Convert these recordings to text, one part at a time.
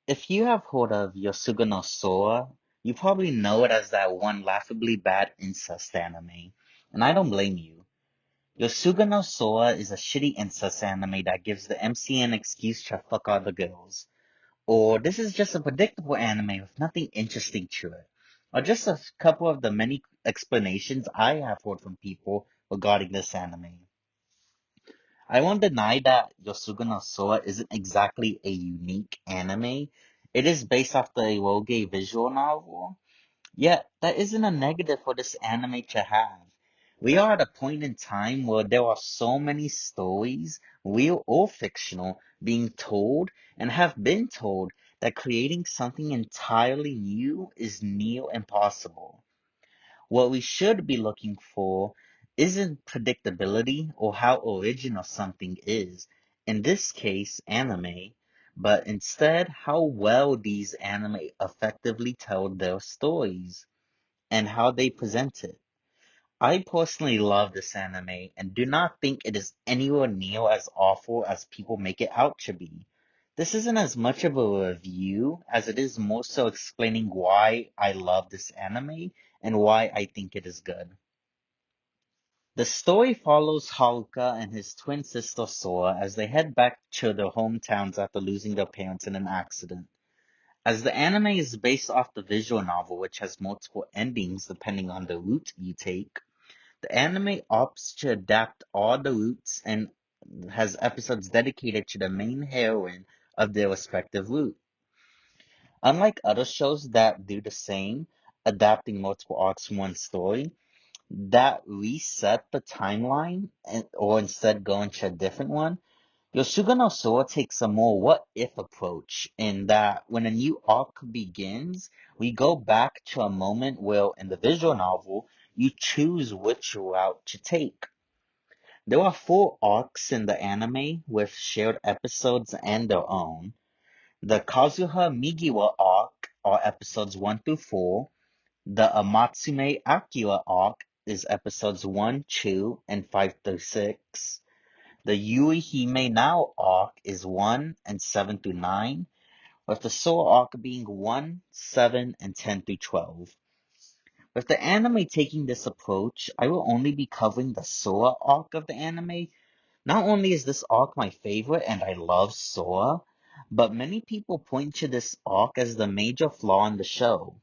If you have heard of Yosuga No Sora, you probably know it as that one laughably bad incest anime. And I don't blame you. Yosuga no Sora is a shitty incest anime that gives the MC an excuse to fuck all the girls. Or this is just a predictable anime with nothing interesting to it. Or just a couple of the many explanations I have heard from people regarding this anime. I won't deny that Yosuga no Sora isn't exactly a unique anime. It is based off the eroge visual novel. Yet, that isn't a negative for this anime to have. We are at a point in time where there are so many stories, real or fictional, being told and have been told that creating something entirely new is near impossible. What we should be looking for isn't predictability or how original something is, in this case, anime, but instead how well these anime effectively tell their stories and how they present it. I personally love this anime and do not think it is anywhere near as awful as people make it out to be. This isn't as much of a review as it is more so explaining why I love this anime and why I think it is good. The story follows Haruka and his twin sister Sora as they head back to their hometowns after losing their parents in an accident. As the anime is based off the visual novel, which has multiple endings depending on the route you take, the anime opts to adapt all the routes and has episodes dedicated to the main heroine of their respective route. Unlike other shows that do the same, adapting multiple arcs from one story, that reset the timeline or instead go into a different one, Yosuga no Sora takes a more what if approach in that when a new arc begins, we go back to a moment where in the visual novel, you choose which route to take. There are four arcs in the anime with shared episodes and their own. The Kazuha Migiwa arc are episodes 1 through 4. The Amatsume Akira arc is episodes 1, 2, and 5 through 6. The Yui Hime Now arc is 1 and 7 through 9, with the Soul arc being 1, 7, and 10 through 12. With the anime taking this approach, I will only be covering the Sora arc of the anime. Not only is this arc my favorite and I love Sora, but many people point to this arc as the major flaw in the show.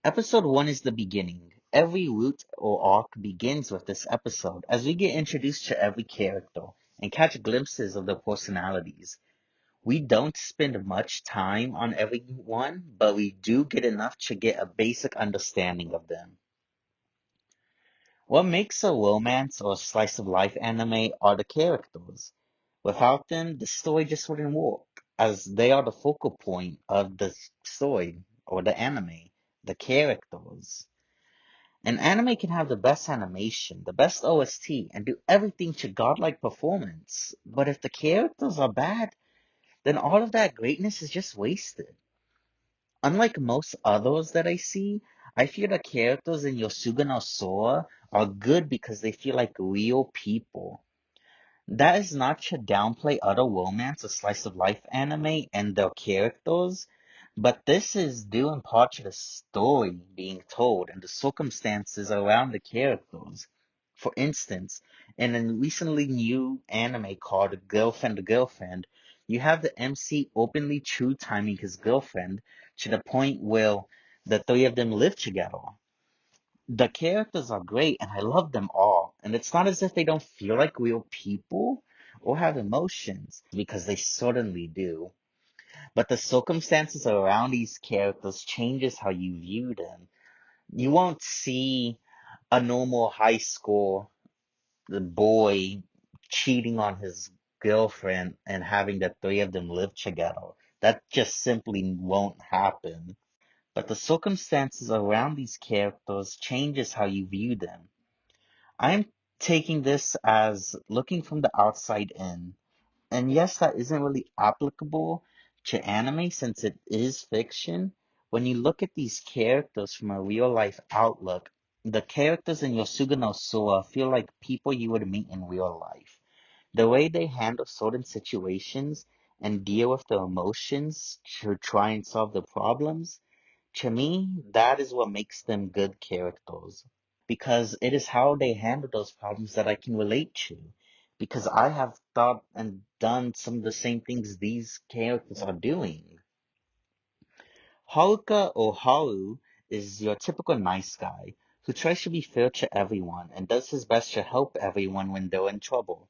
Episode 1 is the beginning. Every route or arc begins with this episode, as we get introduced to every character and catch glimpses of their personalities. We don't spend much time on everyone, but we do get enough to get a basic understanding of them. What makes a romance or slice of life anime are the characters. Without them, the story just wouldn't work, as they are the focal point of the story or the anime, the characters. An anime can have the best animation, the best OST, and do everything to godlike performance. But if the characters are bad, then all of that greatness is just wasted. Unlike most others that I see, I feel the characters in Yosuga no Sora are good because they feel like real people. That is not to downplay other romance or slice of life anime and their characters, but this is due in part to the story being told and the circumstances around the characters. For instance, in a recently new anime called Girlfriend to Girlfriend, you have the MC openly true timing his girlfriend to the point where the three of them live together. The characters are great and I love them all. And it's not as if they don't feel like real people or have emotions, because they certainly do. But the circumstances around these characters changes how you view them. You won't see a normal high school boy cheating on his girlfriend and having the three of them live together. That just simply won't happen. But the circumstances around these characters changes how you view them. I'm taking this as looking from the outside in. And yes, that isn't really applicable to anime since it is fiction. When you look at these characters from a real life outlook, the characters in Yosuga no Sora feel like people you would meet in real life. The way they handle certain situations and deal with the emotions to try and solve the problems, to me, that is what makes them good characters. Because it is how they handle those problems that I can relate to. Because I have thought and done some of the same things these characters are doing. Haruka or Haru is your typical nice guy who tries to be fair to everyone and does his best to help everyone when they're in trouble.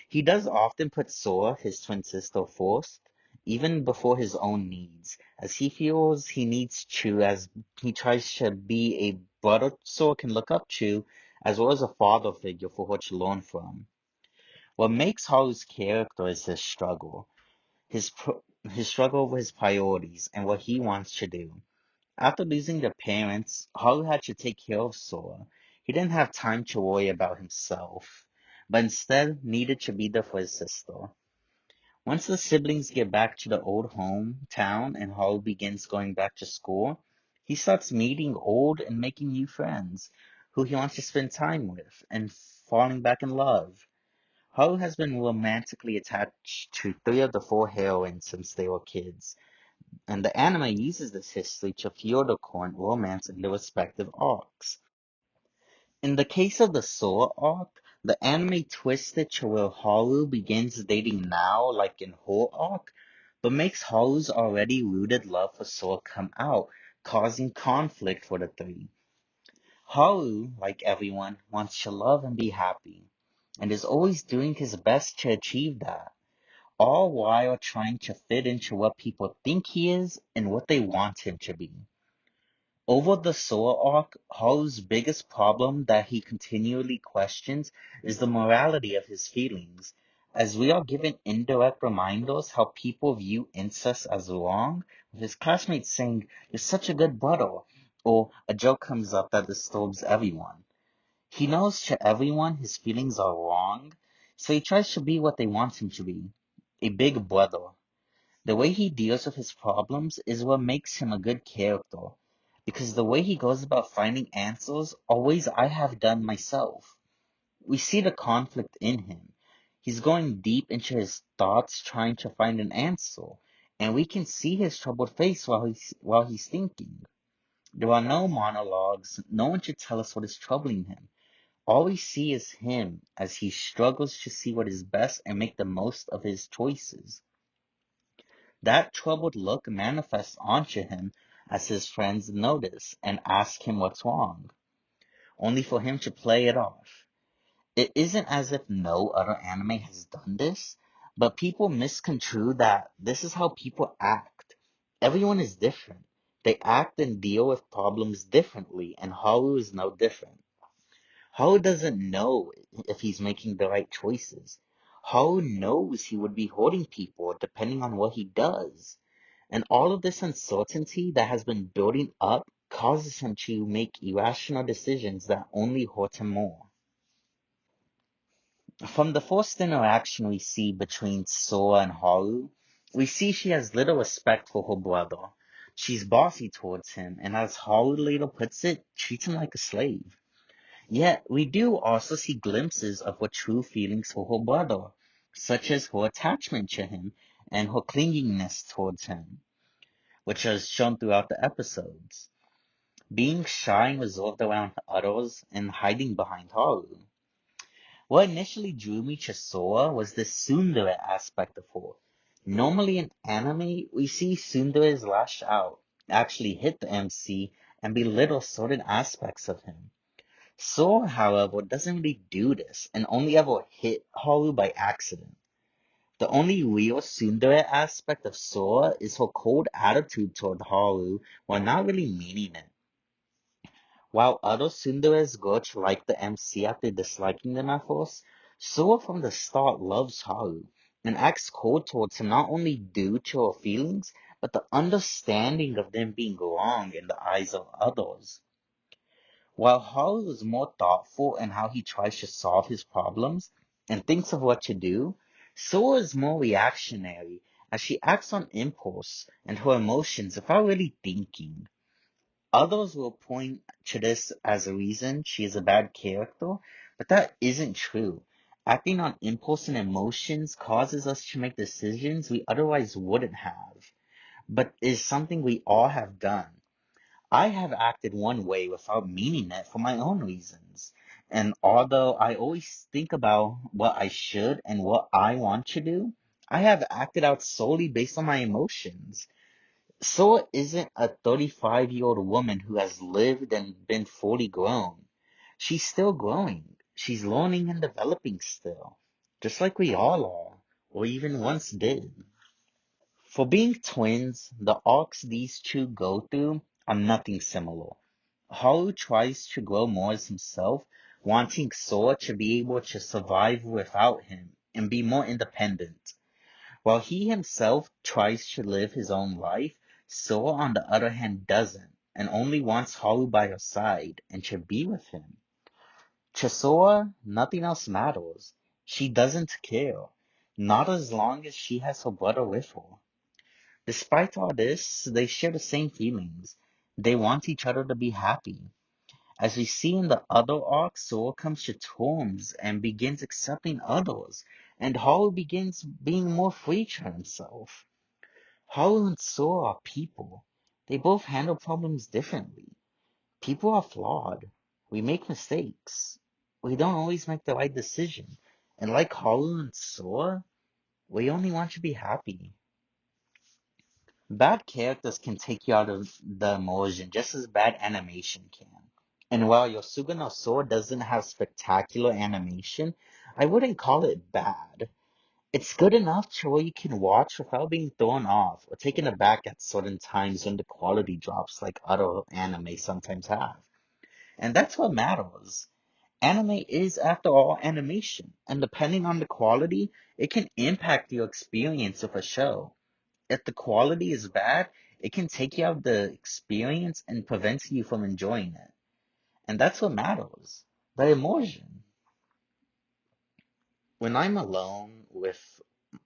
He does often put Sora, his twin sister, first, even before his own needs, as he feels he needs to as he tries to be a brother Sora can look up to, as well as a father figure for her to learn from. What makes Haru's character is his struggle, his struggle over his priorities and what he wants to do. After losing their parents, Haru had to take care of Sora. He didn't have time to worry about himself, but instead needed to be there for his sister. Once the siblings get back to the old hometown and Haru begins going back to school, he starts meeting old and making new friends who he wants to spend time with and falling back in love. Haru has been romantically attached to three of the four heroines since they were kids, and the anime uses this history to fuel the current romance in their respective arcs. In the case of the Sora arc, the anime twisted to where Haru begins dating now, like in her arc, but makes Haru's already rooted love for Sora come out, causing conflict for the three. Haru, like everyone, wants to love and be happy, and is always doing his best to achieve that, all while trying to fit into what people think he is and what they want him to be. Over the Sora arc, Haru's biggest problem that he continually questions is the morality of his feelings, as we are given indirect reminders how people view incest as wrong, with his classmates saying, "You're such a good brother," or a joke comes up that disturbs everyone. He knows to everyone his feelings are wrong, so he tries to be what they want him to be, a big brother. The way he deals with his problems is what makes him a good character, because the way he goes about finding answers are ways I have done myself. We see the conflict in him. He's going deep into his thoughts trying to find an answer, and we can see his troubled face while he's thinking. There are no monologues, no one to tell us what is troubling him. All we see is him as he struggles to see what is best and make the most of his choices. That troubled look manifests onto him as his friends notice and ask him what's wrong, only for him to play it off. It isn't as if no other anime has done this, but people misconstrue that this is how people act. Everyone is different. They act and deal with problems differently, and Haru is no different. Haru doesn't know if he's making the right choices. Haru knows he would be hurting people depending on what he does. And all of this uncertainty that has been building up causes him to make irrational decisions that only hurt him more. From the first interaction we see between Sora and Haru, we see she has little respect for her brother. She's bossy towards him, and as Haru later puts it, treats him like a slave. Yet, we do also see glimpses of her true feelings for her brother, such as her attachment to him and her clinginess towards him, which is shown throughout the episodes. Being shy and reserved around others and hiding behind Haru. What initially drew me to Sora was the tsundere aspect of her. Normally in anime, we see tsunderes lash out, actually hit the MC, and belittle certain aspects of him. Sora, however, doesn't really do this, and only ever hit Haru by accident. The only real tsundere aspect of Sora is her cold attitude toward Haru while not really meaning it. While other tsunderes grow to like the MC after disliking them at first, Sora from the start loves Haru and acts cold towards him not only due to her feelings, but the understanding of them being wrong in the eyes of others. While Haru is more thoughtful in how he tries to solve his problems and thinks of what to do, Sora is more reactionary as she acts on impulse and her emotions without really thinking. Others will point to this as a reason she is a bad character, but that isn't true, Acting on impulse and emotions causes us to make decisions we otherwise wouldn't have, but is something we all have done. I have acted one way without meaning it for my own reasons. And although I always think about what I should and what I want to do, I have acted out solely based on my emotions. So isn't a 35-year-old woman who has lived and been fully grown. She's still growing. She's learning and developing still. Just like we all are, or even once did. For being twins, the arcs these two go through are nothing similar. Haru tries to grow more as himself, wanting Sora to be able to survive without him and be more independent. While he himself tries to live his own life, Sora on the other hand doesn't, and only wants Haru by her side and to be with him. To Sora, nothing else matters. She doesn't care. Not as long as she has her brother with her. Despite all this, they share the same feelings. They want each other to be happy. As we see in the other arc, Sora comes to terms and begins accepting others, and Haru begins being more free to himself. Haru and Sora are people. They both handle problems differently. People are flawed. We make mistakes. We don't always make the right decision. And like Haru and Sora, we only want to be happy. Bad characters can take you out of the immersion just as bad animation can. And while Yosuga no Sora doesn't have spectacular animation, I wouldn't call it bad. It's good enough to where you can watch without being thrown off or taken aback at certain times when the quality drops like other anime sometimes have. And that's what matters. Anime is, after all, animation, and depending on the quality, it can impact your experience of a show. If the quality is bad, it can take you out of the experience and prevent you from enjoying it. And that's what matters. The immersion. When I'm alone with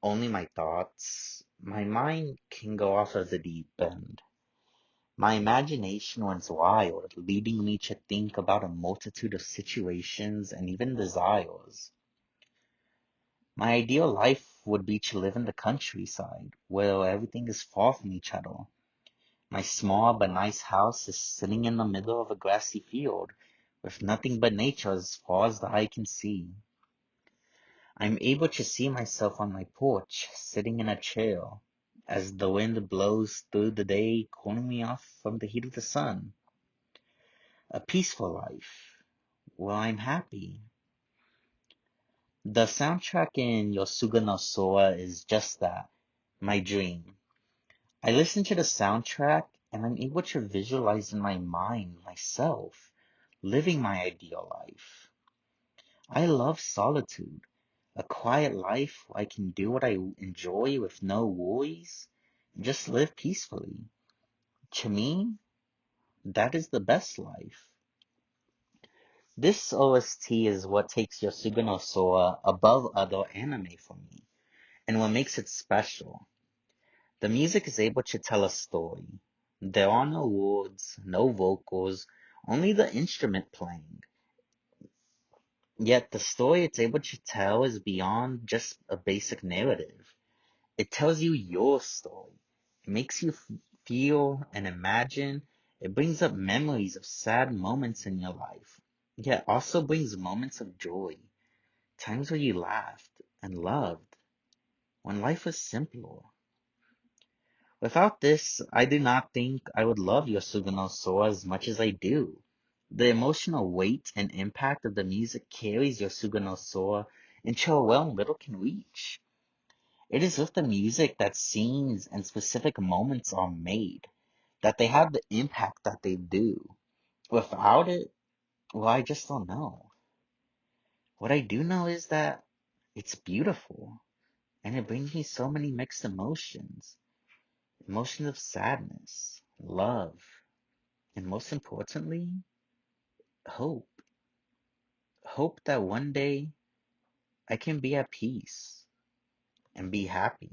only my thoughts, my mind can go off of the deep end. My imagination runs wild, leading me to think about a multitude of situations and even desires. My ideal life would be to live in the countryside, where everything is far from each other. My small but nice house is sitting in the middle of a grassy field, with nothing but nature as far as the eye can see. I'm able to see myself on my porch, sitting in a chair, as the wind blows through the day, cooling me off from the heat of the sun. A peaceful life, where I'm happy. The soundtrack in Yosuga no Sora is just that, my dream. I listen to the soundtrack and I'm able to visualize in my mind myself living my ideal life. I love solitude, a quiet life where I can do what I enjoy with no worries and just live peacefully. To me, that is the best life. This OST is what takes Yosuga no Sora above other anime for me, and what makes it special. The music is able to tell a story. There are no words, no vocals, only the instrument playing. Yet the story it's able to tell is beyond just a basic narrative. It tells you your story. It makes you feel and imagine. It brings up memories of sad moments in your life. Yet also brings moments of joy. Times where you laughed and loved. When life was simpler. Without this, I do not think I would love Yosuga no Sora as much as I do. The emotional weight and impact of the music carries Yosuga no Sora into a realm little can reach. It is with the music that scenes and specific moments are made, that they have the impact that they do. Without it, well, I just don't know. What I do know is that it's beautiful, and it brings me so many mixed emotions. Emotions of sadness, love, and most importantly, hope. Hope that one day I can be at peace and be happy.